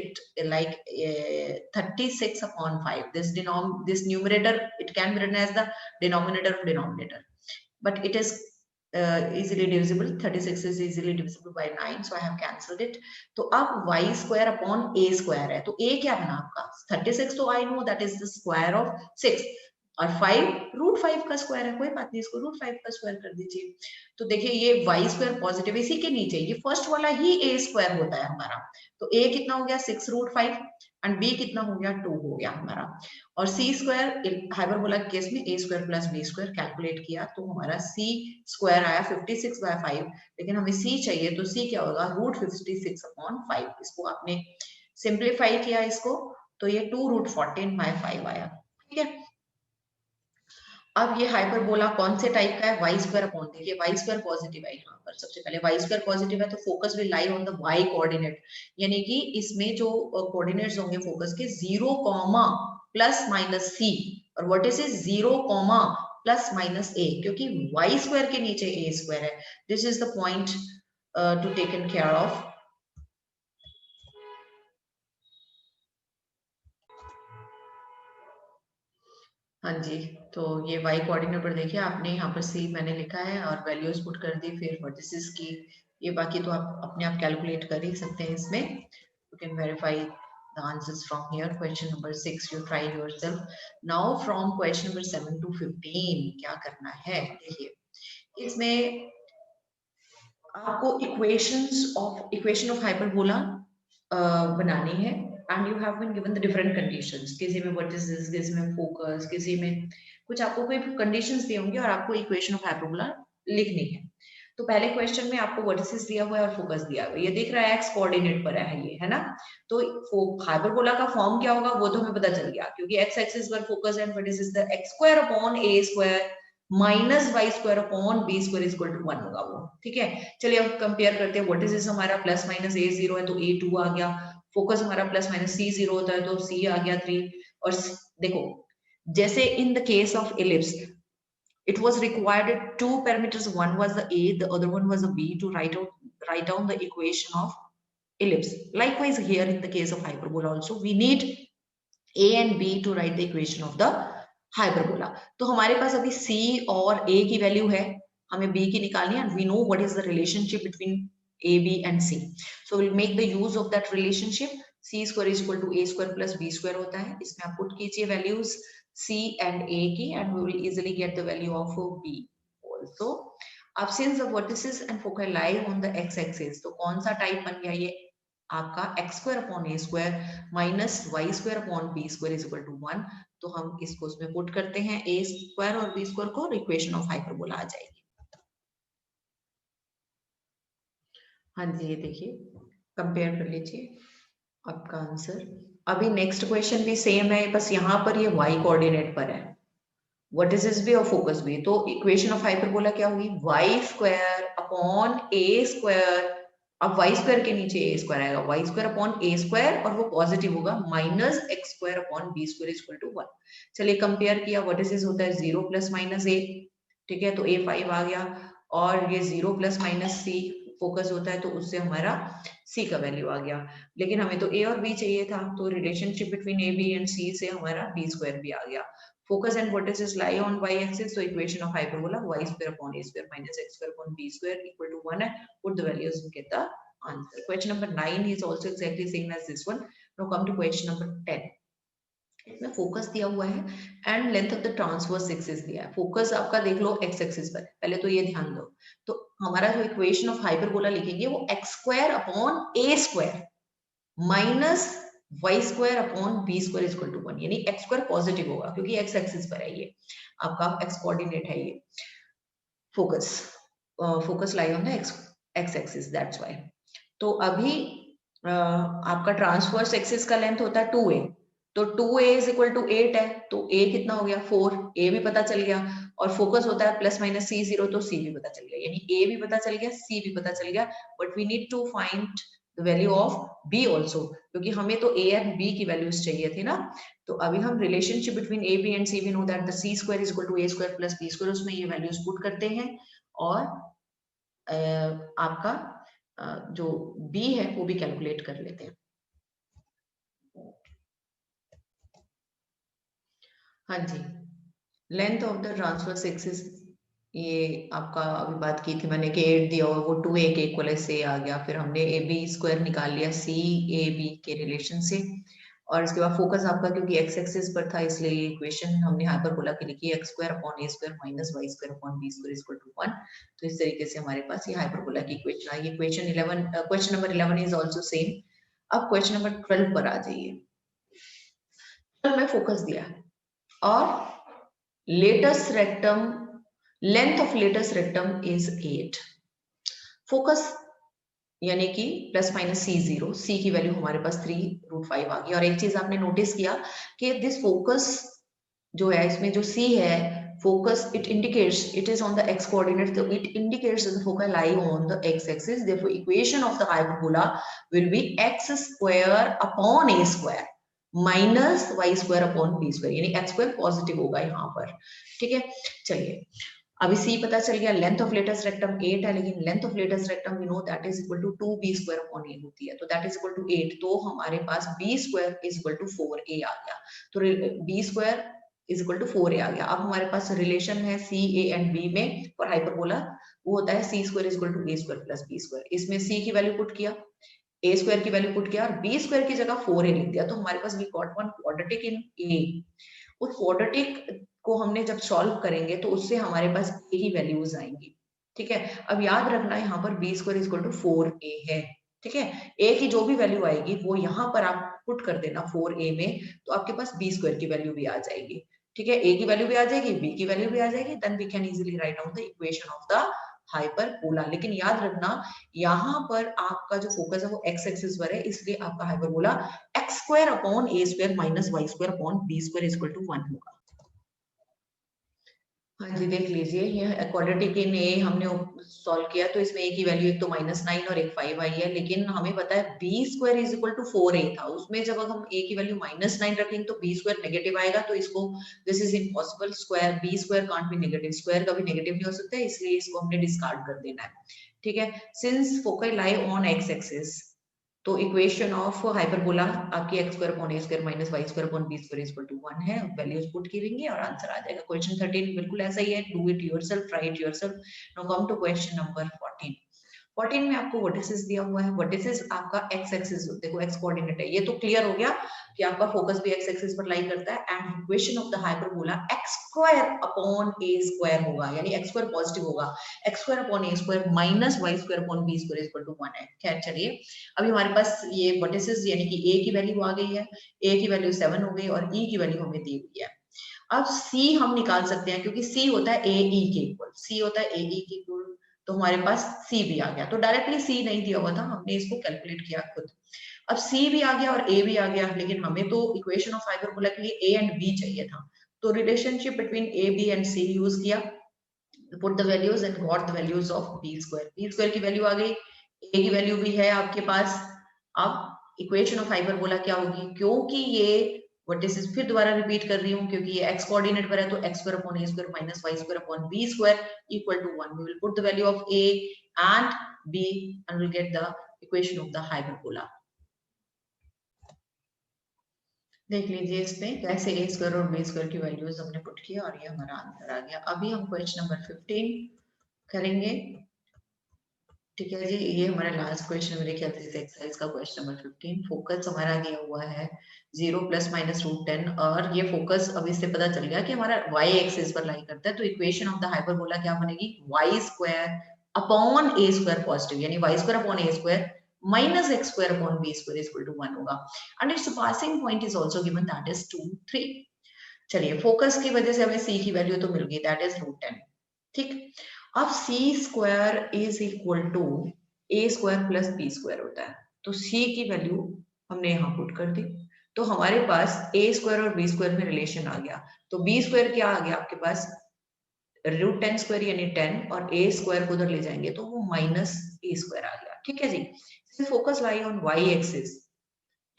36 upon 5. This numerator, it can be written as the denominator of denominator, but it is easily divisible. 36 is easily divisible by 9, so I have cancelled it. तो अब y square upon a square है, तो a क्या बना आपका 36, तो I know that is the square of 6, और 5 root 5 का स्क्वायर है, कोई बात नहीं, इसको रूट 5 का स्क्वायर कर दीजिए। तो देखिए ये y स्क्वायर पॉजिटिव, इसी के नीचे ये फर्स्ट वाला ही a स्क्वायर होता है हमारा, तो a कितना हो गया 6 रूट 5 एंड b कितना हो गया 2 हो गया हमारा, और c स्क्वायर हाइपरबोला के केस में a square plus b square calculate किया तो हमारा c स्क्वायर आया 56 बाय 5, लेकिन हमें c चाहिए तो c क्या होगा रूट 56 अपॉन 5। इसको आपने सिंप्लीफाई किया इसको, तो ये 2 रूट 14 बाय 5 आया, ठीक है। अब ये हाइपरबोला कौन से टाइप का है, वाई स्क्वायर अपॉन, देखिए वाई स्क्वायर पॉजिटिव है यहाँ पर, सबसे पहले वाई स्क्वायर पॉजिटिव है तो focus will lie on the y coordinate, यानी कि इसमें जो कोऑर्डिनेट्स होंगे फोकस के 0, प्लस माइनस सी, और व्हाट इज 0, प्लस माइनस ए, क्योंकि वाई स्क्वायर के नीचे ए स्क्वायर है। This is the point two taken care of. हाँ जी, तो ये y कोऑर्डिनेट पर देखिए आपने यहाँ पर c मैंने लिखा है और वैल्यूज पुट कर दी, फिर वर्टिसेस की, ये बाकी तो आप अपने आप कैलकुलेट कर ही सकते हैं इसमें। You can verify the answers from here, question number 6 you try yourself. Now from question number 7 to 15 क्या करना है, देखिए इसमें आपको इक्वेशन ऑफ हाइपरबोला बनानी है, and you have been given the different conditions, किसी में vertices, किसी में focus, किसी में कुछ आपको कोई conditions दिए होंगे और आपको equation of hyperbola लिखनी है। तो पहले क्वेश्चन में आपको वर्टिसेस दिया हुआ है और फोकस दिया हुआ है, ये दिख रहा है x कोऑर्डिनेट पर है ये, है ना। तो हाइपरबोला का फॉर्म क्या होगा वो तो हमें पता चल गया, क्योंकि x एक्सिस पर focus and vertices the x square upon a square minus Y square upon B square equal to 1 होगा वो, ठीक है। चलिए अब कंपेयर करते हैं, वर्टिसेस हमारा प्लस माइनस a 0 है तो a 2 आ गया, फोकस हमारा प्लस माइनस सी 0 होता है तो सी आ गया 3, और देखो जैसे इन the case of ellipse it was required two parameters, one was the a, the other one was the b, to write down the equation of ellipse. Likewise here in the case of hyperbola also we need a and b to write the equation of the hyperbola. तो हमारे पास अभी c और a की value है, हमें b की निकालनी है, and we know what is the relationship between a, b and c, so we'll make the use of that relationship। c square is equal to a square plus b square होता है, इसमें आप put कीजिए values c and a की, and we will easily get the value of b also। अब since the vertices and foci lie on the x axis, तो कौन सा टाइप बन गया ये आपका x square upon a square minus Y square upon B square is equal to 1, तो हम इसको उसमें पुट करते हैं a स्क्वायर और b स्क्वायर को, इक्वेशन ऑफ हाइपरबोला आ जाएगी। हाँ जी, ये देखिए कंपेयर कर लीजिए आपका आंसर। अभी नेक्स्ट क्वेश्चन भी सेम है, बस यहाँ पर ये y कोऑर्डिनेट पर है, वर्टिसेस भी और फोकस भी, तो इक्वेशन ऑफ हाइपरबोला क्या होगी y square upon a square, अब y स्क्वायर के नीचे a स्क्वायर आएगा, y square upon a square और वो पॉजिटिव होगा minus x square upon b square is equal to 1। चलिए कंपेयर किया, वर्टिसेस होता है 0 प्लस माइनस a, ठीक है, तो a 5 आ गया, और ये 0 प्लस माइनस c फोकस होता है तो उससे हमारा c का वैल्यू आ गया, लेकिन हमें तो a और b चाहिए था, तो relationship between a b and c से हमारा b स्क्वायर भी आ गया। Focus and vertices lie on y-axis, so equation of hyperbola y square upon a square minus x square upon b square equal to 1. Put the values and get the answer. Question number 9 is also exactly same as this one. Now come to question number 10. इसमें focus दिया हुआ है and length of the transverse axis दिया है। Focus आपका देख लो x axis पर, पहले तो ये ध्यान दो। तो हमारा जो इक्वेशन ऑफ हाइपरबोला लिखेंगे वो x square upon A square minus Y square upon B square is equal to 1, यानी एक्स स्क्वायर पॉजिटिव होगा क्योंकि एक्स एक्सिस पर है, ये आपका एक्स कोऑर्डिनेट है, ये focus focus lie on the x axis, that's why. तो अभी आपका ट्रांसवर्स एक्सिस का लेंथ होता है 2a, तो 2a इज इक्वल टू 8 है, तो a कितना हो गया 4, a भी पता चल गया, और फोकस होता है प्लस माइनस c 0, तो c भी पता चल गया, यानी a भी पता चल गया, c भी पता चल गया, but we need to find the value of b also, क्योंकि हमें तो a एंड b की वैल्यूज चाहिए थी ना। तो अभी हम relationship between a b and c, we know that the c square is equal to a square plus b square, उसमें ये वैल्यूज पुट करते हैं, और आपका जो b है वो भी कैलकुलेट कर लेते हैं। हाँ जी, length of the transverse axis, ये आपका अभी बात की थी मैंने कि 8 दिया हुआ, वो 2a के इक्वल से आ गया, फिर हमने ए बी स्क्वायर निकाल लिया सी ए बी के रिलेशन से, और इसके बाद फोकस आपका क्योंकि एक्स एक्सिस पर था इसलिए ये इक्वेशन हमने हाइपरबोला की लिखी है, x square upon A square minus Y square upon B square equal to 1। तो इस तरीके से हमारे पास ये हाइपरबोला की इक्वेशन आई। Question 11, question number 11 is also same. अब क्वेश्चन नंबर 12 पर आ जाइए। में फोकस दिया और latus rectum, length of latus rectum is 8, focus यानी कि प्लस माइनस सी 0, सी की वैल्यू हमारे पास 3√5 आ गई। और एक चीज आपने नोटिस किया कि दिस फोकस जो है, इसमें जो सी है focus, it indicates it is on the x coordinate, so it indicates that the foci lie on the x axis, therefore equation of the hyperbola will be x square upon a square minus Y square upon B square, यानी x square positive होगा यहाँ पर। ठीक है, चलिए अभी सी पता चल गया, लेंथ ऑफ लेटस रेक्टम 8 है, लेकिन length of latus rectum we know that is equal to 2b square upon a होती है, तो दैट इज इक्वल टू 8, तो हमारे पास b square is equal to 4a आ गया, तो b square is equal to 4a आ गया। अब हमारे पास रिलेशन है सी ए एंड बी में फॉर हाइपरबोला, वो होता है c square is equal to a square plus b square. इसमें c की वैल्यू पुट किया, a स्क्वायर की वैल्यू पुट किया, और b स्क्वायर की जगह 4a लिख दिया, तो हमारे पास we got one quadratic in a। उस क्वाड्रेटिक को हमने जब सॉल्व करेंगे तो उससे हमारे पास a ही वैल्यूज आएंगी। ठीक है, अब याद रखना यहाँ पर b square is equal to 4a है। ठीक है, a की जो भी वैल्यू आएगी वो यहाँ पर आप पुट कर देना 4a में, तो आपके पास b स्क्वायर की वैल्यू भी आ जाएगी। ठीक है, a की वैल्यू भी आ जाएगी, b की वैल्यू भी आ जाएगी, then we can easily write down the equation of the hyperbola. लेकिन याद रखना यहाँ पर आपका जो फोकस है वो एक्स एक्सिस पर है, इसलिए आपका hyperbola x square upon A square minus Y square upon B square is equal to 1 होगा। हाँ जी, देख लीजिए ये क्वाड्रेटिक इन ए हमने सॉल्व किया, तो इसमें ए की वैल्यू एक तो -9 और एक 5 आई है, लेकिन हमें पता है b square is equal to 4a था, उसमें जब हम ए की वैल्यू -9 रखेंगे तो बी स्क्वायर नेगेटिव आएगा, तो इसको this is impossible, square b square can't be negative, square कभी नेगेटिव नहीं हो सकता है, इसलिए इसको हमने डिस्कार्ड कर देना है। ठीक है, since focus lie on x axis, तो इक्वेशन ऑफ हाइपरबोला आपकी x square upon a square minus y square upon b square is equal to 1 है, वैल्यूज पुट करेंगे और आंसर आ जाएगा। क्वेश्चन 13 बिल्कुल ऐसा ही है, do it yourself, try it yourself. Now come to question number 14। 14 में आपको वर्टिसेस दिया हुआ है, वर्टिसेस आपका एक्स एक्सिस, देखो एक्स कोऑर्डिनेट है, ये तो क्लियर हो गया कि आपका फोकस भी एक्स एक्सिस पर लाई करता है, and equation of the hyperbola x square upon a square होगा, यानी एक्स स्क्वायर पॉजिटिव होगा, x square upon a square minus Y square upon b square is equal to 1 है। खैर चलिए, अभी हमारे पास ये वर्टिसेस यानी कि a की वैल्यू आ गई है, a की वैल्यू 7 हो गई और e की वैल्यू हमें दी हुई है। अब c हम निकाल सकते हैं क्योंकि c होता है ae के इक्वल, c होता है ae के इक्वल, तो हमारे पास c भी आ गया, तो डायरेक्टली c नहीं दिया हुआ था, हमने इसको कैलकुलेट किया खुद। अब c भी आ गया और a भी आ गया, लेकिन हमें तो इक्वेशन ऑफ हाइपरबोला के लिए a एंड b चाहिए था, तो relationship between a b and c use किया, put the values and got the values of b square की वैल्यू आ गई, a की वैल्यू भी है आपके पास। अब इक्वेशन ऑफ हाइपरबोला क्या होगी, क्योंकि ये वर्टिसेस, फिर दोबारा रिपीट कर रही हूँ क्योंकि ये x कोऑर्डिनेट पर है, तो x square upon a square minus y square upon b square equal to 1, we will put the value of a and b and will get the equation of the hyperbola. देख लीजिए इसमें कैसे a square और b square की values हमने put किया और ये हमारा आंसर आ गया। अभी हम क्वेश्चन नंबर 15 करेंगे। ठीक है जी, ये हमारा लास्ट क्वेश्चन मेरे ख्याल से एक्सरसाइज का क्वेश्चन नंबर 15। फोकस हमारा दिया हुआ है 0 + -√10 और ये फोकस अब इससे पता चल गया कि हमारा y एक्सिस पर लाई करता है। तो इक्वेशन ऑफ द हाइपरबोला क्या बनेगी, y² अपॉन a² पॉजिटिव, यानी y² upon a² -x² upon b² equal to 1 होगा। And it's passing point is also given, that is 2, 3। चलिए, फोकस की वजह से हमें c की वैल्यू तो मिल गई, दैट इज √10। ठीक, अब c² is equal to a² plus b² होता है, तो c की वैल्यू हमने यहाँ पुट कर दी, तो हमारे पास a² और b² में रिलेशन आ गया। तो b² क्या आ गया आपके पास, √10² यानी 10, और a² को उधर ले जाएंगे तो वो -a² आ गया। ठीक है जी, focus lie on y axis,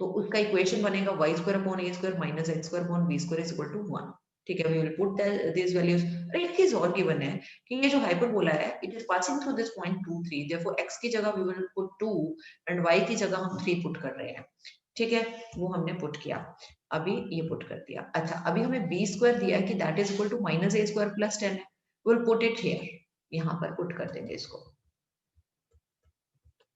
तो उसका इक्वेशन बनेगा y² upon a² minus x² upon b² is equal to 1। ठीक है, we will put this values. अरे एक चीज और गिवन है कि ये जो हाइपरबोला है, it is passing through this point 2, 3, therefore x की जगह we will put 2 and y की जगह हम 3 पुट कर रहे हैं। ठीक है, वो हमने पुट किया, अभी ये पुट कर दिया। अच्छा, अभी हमें b² दिया है कि that is equal to -a² plus 10 है, we will put it here, यहाँ पर पुट कर देंगे इसको।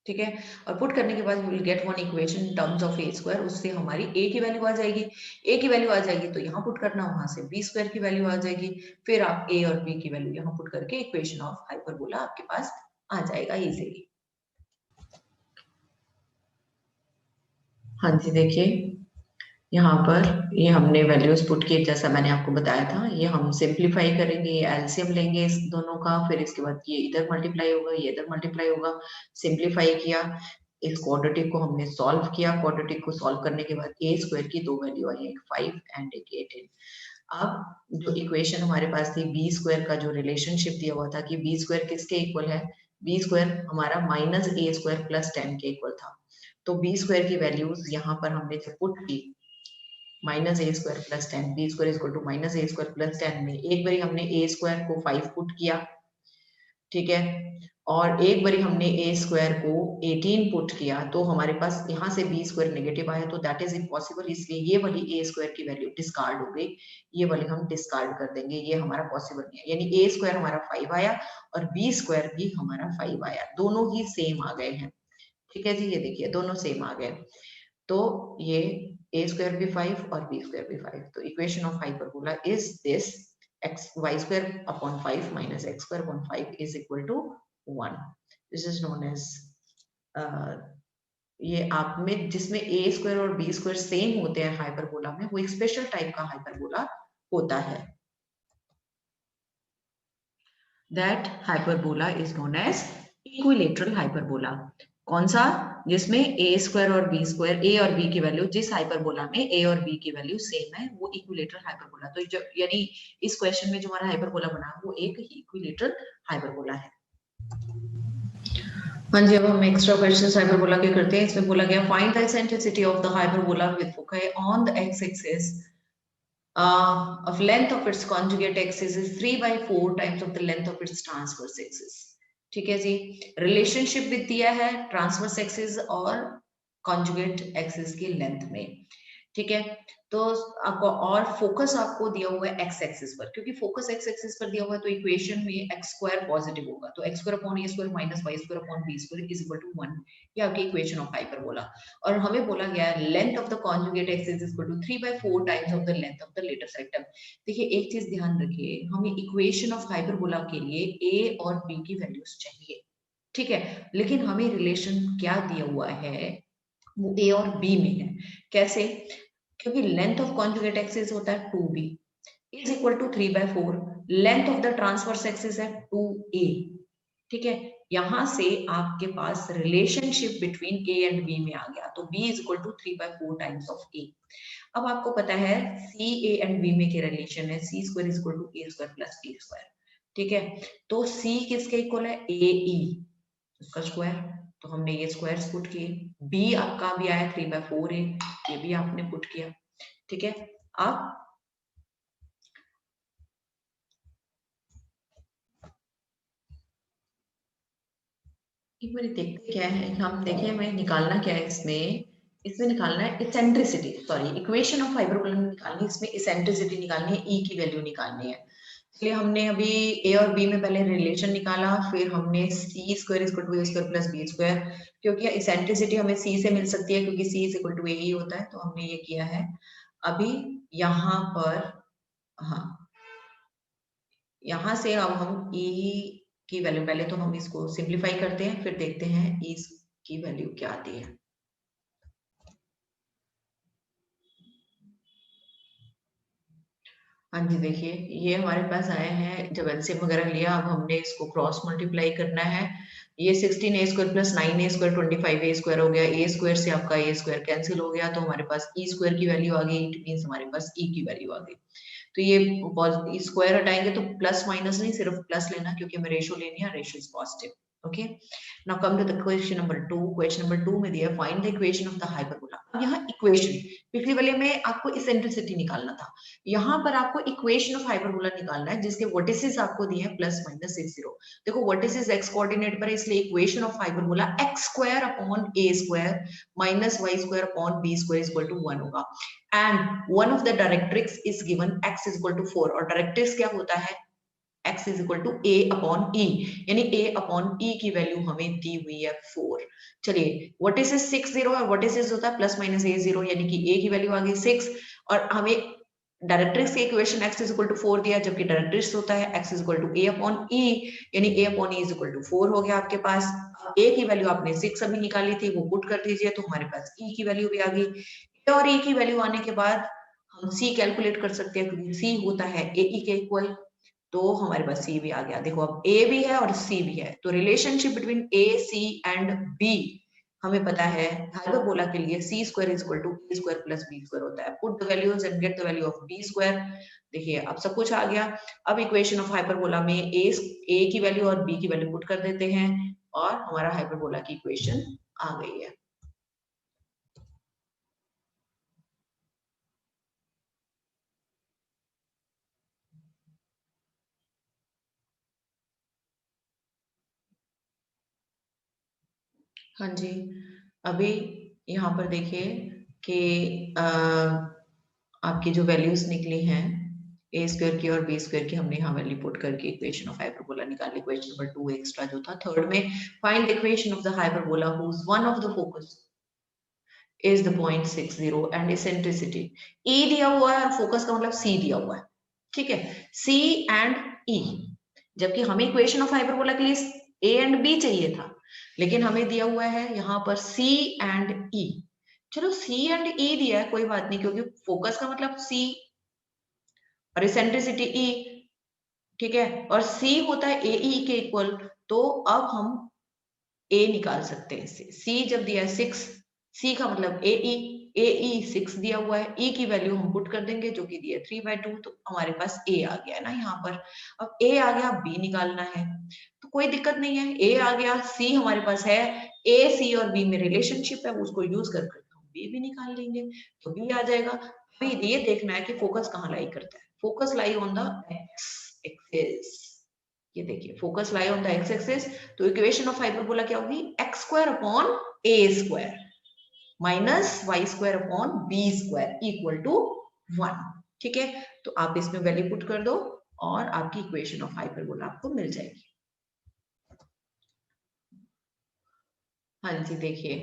ठीक है, और पुट करने के बाद we will get one equation in terms of a², उससे हमारी a की वैल्यू आ जाएगी। a की वैल्यू आ जाएगी तो यहाँ पुट करना, वहां से b² की वैल्यू आ जाएगी, फिर आप a और b की वैल्यू यहाँ पुट करके इक्वेशन ऑफ हाइपरबोला आपके पास आ जाएगा इजीली। हाँ जी, देखिए यहाँ पर ये हमने वैल्यूज पुट किए, जैसा मैंने आपको बताया था। ये हम सिंप्लीफाई करेंगे, एलसीएम लेंगे इस दोनों का, फिर इसके बाद ये इधर मल्टीप्लाई होगा, ये इधर मल्टीप्लाई होगा। सिंप्लीफाई किया, इस क्वाड्रेटिक को हमने सॉल्व किया, क्वाड्रेटिक को सॉल्व करने के बाद a² की दो वैल्यू आई, एक 5 एंड एक 18। अब जो इक्वेशन हमारे पास थी b² का, जो रिलेशनशिप दिया हुआ था कि b² किसके इक्वल है, b² हमारा -a² प्लस 10 के इक्वल था। तो b² की वैल्यूज यहाँ पर हमने जब पुट की, -a² plus 10, b² equal to -a² plus 10 में एक बारी हमने a² को 5 पुट किया, ठीक है, और एक बारी हमने a² को 18 पुट किया, तो हमारे पास यहाँ से b² नेगेटिव आया, तो दैट इज इम्पॉसिबल, इसलिए ये वाली a² की वैल्यू डिस्कार्ड हो गई, ये वाली हम डिस्कार्ड कर देंगे, ये हमारा पॉसिबल नहीं है। यानी a² हमारा 5 आया और b² भी हमारा 5 आया, दोनों ही सेम आ गए हैं। ठीक है जी, ये देखिए दोनों सेम आ गए, तो ये a² भी 5 और b² भी 5। तो equation of hyperbola is this, y² upon 5 minus x² upon 5 is equal to 1। This is known as, ये आप में जिसमें a² और b² सेम होते हैं हाइपरबोला में, वो एक स्पेशल टाइप का हाइपरबोला होता है। That hyperbola is known as equilateral hyperbola. कौन सा, जिसमें a² और b², a और b की वैल्यू, जिस हाइपरबोला में a और b की वैल्यू सेम है, वो इक्विलेटरल हाइपरबोला। तो जो यानी इस क्वेश्चन में जो हमारा हाइपरबोला बना, वो एक इक्विलेटरल हाइपरबोला है। हाँ जी, अब हम एक्स्ट्रा क्वेश्चंस हाइपरबोला के करते हैं। इसमें बोला गया, find the eccentricity of the hyperbola with foci on the x axis of length of its conjugate axis is 3/4 times of the length of its transverse axis। ठीक है जी, रिलेशनशिप भी दिया है ट्रांसवर्स एक्सिस और कॉन्जुगेट एक्सिस की length में। ठीक है, तो आपको और फोकस आपको दिया हुआ है एक्स एक्सिस पर, क्योंकि फोकस एक्स एक्सिस पर दिया हुआ है, तो इक्वेशन में x² पॉजिटिव होगा, तो x² upon a² minus y² upon b² is equal to 1, ये आपकी इक्वेशन ऑफ हाइपरबोला। और हमें बोला गया है length of the conjugate axis is equal to 3/4 times of the length of the latus rectum. देखिए एक चीज ध्यान रखिए, हमें इक्वेशन ऑफ हाइपरबोला के लिए a और b की वैल्यूज चाहिए, ठीक है, लेकिन हमें रिलेशन क्या दिया हुआ है, वो a और b में है। कैसे, क्योंकि लेंथ ऑफ कॉन्जुगेट एक्सिस होता है 2b is equal to 3/4, length of the transverse axis है 2a। ठीक है, यहां से आपके पास relationship between a and b में आ गया, तो b is equal to 3/4 times of a। अब आपको पता है c a एंड b में क्या रिलेशन है, c² is equal to a² plus b²। ठीक है, तो c किसके इक्वल है, ae, उसका स्क्वायर, तो हमने ये स्क्वायर्स पुट किए। b आपका भी आया 3/4a, ये भी आपने पुट किया। ठीक है, अब एक बार देखते क्या है, हम देखें हमें निकालना क्या है इसमें, इसमें निकालना है eccentricity, sorry equation of hyperbola निकालनी है, इसमें इसेंट्रिसिटी निकालनी है, e की वैल्यू निकालनी है। इसलिए हमने अभी ए और बी में पहले रिलेशन निकाला, फिर हमने c square is equal to a square plus b square, क्योंकि इसेंट्रिसिटी हमें सी से मिल सकती है क्योंकि c is equal to a ही होता है, तो हमने ये किया है। अभी यहाँ पर, हाँ, यहाँ से अब हम ई की वैल्यू, पहले तो हम इसको सिंप्लीफाई करते हैं फिर देखते हैं ई की वैल्यू क्या आती है। हाँ जी, देखिए ये हमारे पास आए हैं, जब एलसीएम वगैरह लिया, अब हमने इसको क्रॉस मल्टीप्लाई करना है। ये 16 ए स्क्वायर प्लस 9 ए स्क्वायर 25 ए स्क्वायर हो गया, ए स्क्वायर से आपका ए स्क्वायर कैंसिल हो गया, तो हमारे पास ई स्क्वायर की वैल्यू आ गई, इट मीन्स हमारे पास ई की वैल्यू आ गई। तो ये स्क्वायर हटाएंगे तो प्लस माइनस नहीं, सिर्फ प्लस लेना क्योंकि हमें रेशो लेनी है, ratio is positive. Okay, now come to the question number 2। Question number 2 में दिया find the equation of the hyperbola. अब यहाँ इक्वेशन, पिछले वाले में आपको इसेंट्रिसिटी निकालना था, यहाँ पर आपको इक्वेशन ऑफ हाइपरबोला निकालना है जिसके वर्टिसेस आपको दिए हैं प्लस माइनस 60। देखो वर्टिसेस एक्स कोऑर्डिनेट पर है, इसलिए equation of hyperbola x square upon A square minus Y square upon B square is equal to 1 होगा। And one of the directrix is given x is equal to 4, और directrix क्या होता है, x is equal to a upon e, यानी a upon e की value हमें दी हुई है 4। चलिए व्हाट इज 60 और व्हाट इज होता है प्लस माइनस a 0, यानी कि a की वैल्यू आ गई 6, और हमें डायरेक्ट्रिक्स के equation x is equal to 4 दिया, जबकि डायरेक्ट्रिक्स होता है x is equal to a upon e, यानी a upon e is equal to 4 हो गया आपके पास। a की वैल्यू आपने 6 अभी निकाली थी, वो पुट कर दीजिए, तो हमारे पास e की वैल्यू भी आ गई। a और e की वैल्यू आने के बाद हम c कैलकुलेट कर सकते हैं, क्योंकि c होता है ae के इक्वल, तो हमारे पास सी भी आ गया। देखो अब ए भी है और सी भी है, तो relationship between a c and b हमें पता है। हाइपरबोला के लिए c square is equal to a square plus b square होता है। Put the values and get the value of b square. देखिए अब सब कुछ आ गया। अब इक्वेशन ऑफ हाइपरबोला में ए की वैल्यू और बी की वैल्यू पुट कर देते हैं, और हमारा हाइपरबोला की इक्वेशन आ गई है। हाँ जी, अभी यहाँ पर देखिए कि आपकी जो वैल्यूज निकली हैं ए स्क्वायर की और बी स्क्वायर की, हमने यहाँ वैल्यू पुट करके इक्वेशन ऑफ हाइपरबोला निकाली। क्वेश्चन नंबर 2 एक्स्ट्रा जो था थर्ड में, find the equation of the hyperbola whose one of the focus is the point 60 and eccentricity. E दिया हुआ है और फोकस का मतलब सी दिया हुआ है, ठीक है, सी एंड ई, जबकि हमें इक्वेशन ऑफ हाइपरबोला के लिए ए एंड बी चाहिए था, लेकिन हमें दिया हुआ है यहाँ पर सी एंड ई। चलो सी एंड ई दिया है कोई बात नहीं, क्योंकि फोकस का मतलब सी और इसेंट्रिसिटी ई, ठीक है, और सी होता है ए ई के इक्वल, तो अब हम ए निकाल सकते हैं इससे। सी जब दिया है 6, सी का मतलब ए ई 6 दिया हुआ है, ई की वैल्यू हम पुट कर देंगे जो कि दिया 3/2, तो हमारे पास ए आ गया ना यहाँ पर। अब ए आ गया, बी निकालना है तो कोई दिक्कत नहीं है, ए आ गया, सी हमारे पास है, ए सी और बी में रिलेशनशिप है, उसको यूज कर हम बी भी निकाल लेंगे, तो बी आ जाएगा। अभी ये देखना है कि फोकस कहाँ लाई करता है। Focus lie on the x axis, ये देखिए focus lie on the x axis, तो इक्वेशन ऑफ हाइपरबोला क्या होगी, x square upon A square minus Y square upon B square equal to 1। ठीक है, तो आप इसमें वैल्यू पुट कर दो और आपकी इक्वेशन ऑफ हाइपरबोला आपको मिल जाएगी। हाँ जी, देखिए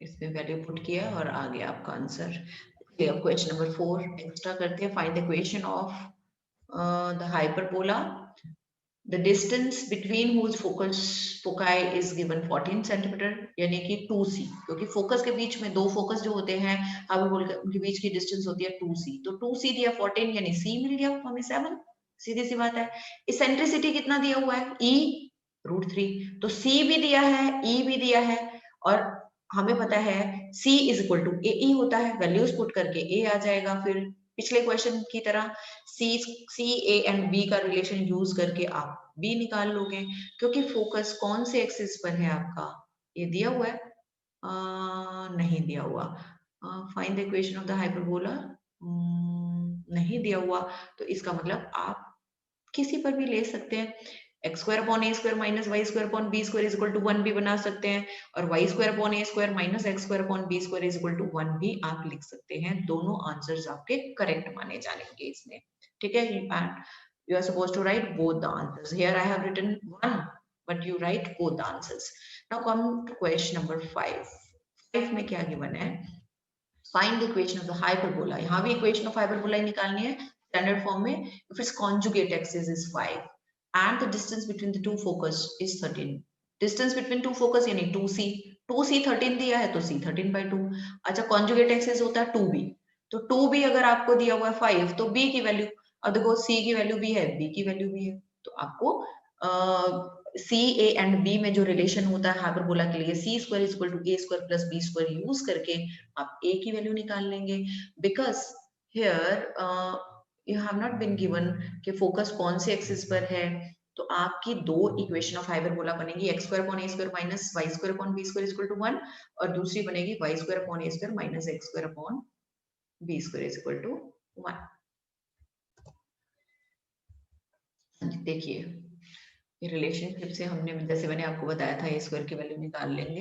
इसमें वैल्यू पुट किया और आ गया आपका आंसर। अब क्वेश्चन नंबर 4 एक्स्ट्रा करते हैं। Find the equation of the hyperbola. The distance between whose foci is given 14 centimeter, यानी कि 2c, क्योंकि फोकस के बीच में दो फोकस जो होते हैं हाइपरबोला के उनके बीच की डिस्टेंस होती है 2c, तो 2c दिया 14 यानी c मिल गया हमें 7, सीधी सी बात है। इसेंट्रिसिटी कितना दिया हुआ है, e √3, तो c भी दिया है e भी दिया है, और हमें पता है c इज इक्वल टू ए ई होता है, वैल्यूज पुट करके a आ जाएगा। फिर पिछले क्वेश्चन की तरह सी ए एंड बी का रिलेशन यूज करके आप बी निकाल लोगे, क्योंकि फोकस कौन से एक्सिस पर है आपका, ये दिया हुआ है नहीं दिया हुआ। Find the equation of the hyperbola, नहीं दिया हुआ, तो इसका मतलब आप किसी पर भी ले सकते हैं। X square upon A square minus Y square upon B square is equal to 1 भी बना सकते हैं, और y square upon A square minus x square upon B square is equal to 1 भी आप लिख सकते हैं। दोनों आंसर्स आपके करेक्ट माने जाएंगे इसमें, ठीक है। You are supposed to write both the answers. Here I have written one, but you write both the answers. Now come to question number 5. 5 में क्या given है? Find the equation of the hyperbola. यहाँ भी equation of hyperbola ही निकालनी है standard form में. If its conjugate axis is 5 and the distance between the two focus is 13. Distance between two focus यानी 2c. 2c 13 दिया है तो c 13/2. अच्छा conjugate axis होता है 2b. तो 2b अगर आपको दिया हुआ है 5 तो b की वैल्यू, अब देखो c की वैल्यू भी है, b की वैल्यू भी है, तो आपको सी ए एंड बी में जो रिलेशन होता है हाइपरबोला के लिए c square equal to a square plus b square use करके आप ए की वैल्यू निकाल लेंगे. Because here you have not been given कि फोकस कौन से एक्सिस पर है, तो आपकी दो इक्वेशन ऑफ हाइपरबोला बनेगी x square upon A square minus Y square upon B square equal to 1 और दूसरी बनेगी y square upon A square minus x square upon B square equal to 1. देखिए रिलेशनशिप से हमने जैसे मैंने आपको बताया था ए स्क्वायर की वैल्यू निकाल लेंगे.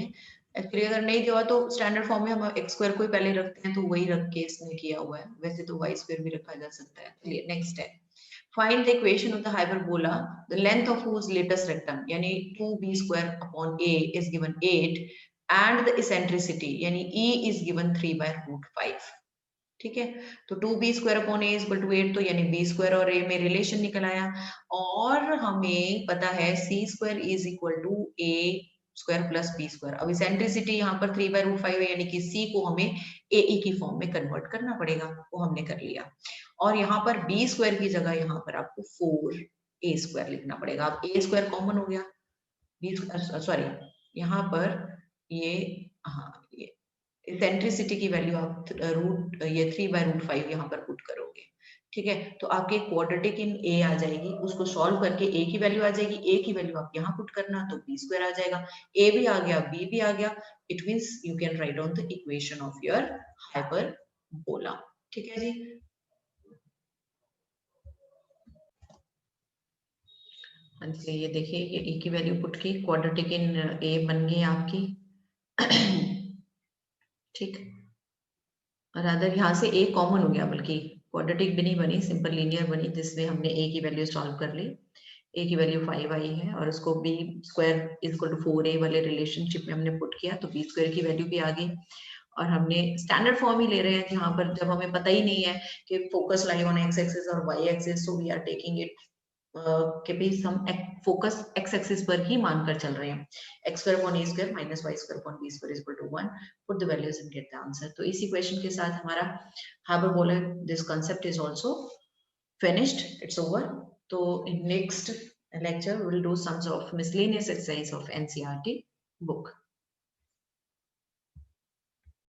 एक्चुअली अगर नहीं दिया तो स्टैंडर्ड फॉर्म में हम एक्स स्क्वायर को ही पहले रखते हैं, तो वही रख के इसने किया हुआ है. वैसे तो वाई स्क्वायर भी रखा जा सकता है. चलिए नेक्स्ट है, find the equation of the hyperbola the length of whose latus rectum यानी 2b square upon a is given 8 and the eccentricity यानी e इज गिवन 3/√5. ठीक है, तो 2b square upon a equal to 8, तो यानी b square और a में relation निकल आया. और हमें पता है c square is equal to a square plus b square. अब इसेंट्रिसिटी यहाँ पर 3/√5 है यानी कि c को हमें ae की फॉर्म में कन्वर्ट करना पड़ेगा, वो हमने कर लिया. और यहाँ पर b स्क्वायर की जगह यहाँ पर आपको 4a स्क्वायर लिखना पड़ेगा. अब a स्क्वायर कॉमन हो गया, b सॉरी यहाँ पर ये, हाँ ये इसेंट्रिसिटी की वैल्यू आप रूट ये 3/√5 यहाँ पर पुट करोगे. ठीक है, तो आपके क्वाड्रेटिक इन ए आ जाएगी, उसको सॉल्व करके ए की वैल्यू आ जाएगी. ए की वैल्यू आप यहाँ पुट करना तो बी स्क्वायर आ जाएगा. ए भी आ गया, बी भी आ गया. It means you can write down the equation of your hyperbola. ठीक है जी. ये देखिए ये ए की वैल्यू पुट की, क्वाड्रेटिक इन ए बन गई आपकी. ठीक, और अदर यहाँ से a कॉमन हो गया, बल्कि क्वाड्रेटिक भी नहीं बनी, सिंपल लीनियर बनी जिसमें हमने a की वैल्यू सॉल्व कर ली. a की वैल्यू 5 आई है और उसको b square equal to 4a वाले रिलेशनशिप में हमने पुट किया तो b स्क्वायर की वैल्यू भी आ गई. और हमने स्टैंडर्ड फॉर्म ही ले रहे हैं जहाँ पर जब हमें पता ही नहीं है कि focus lie on x axis और y axis, so we are taking it कि भी हम फोकस एक्स एक्सिस पर ही मानकर चल रहे हैं. X square upon A square minus Y square upon B square equal to 1. Put the values and get the answer. तो इसी क्वेश्चन के साथ हमारा hyperbola this concept is also finished, it's over. So in next lecture we will do sums of miscellaneous exercise of NCERT book.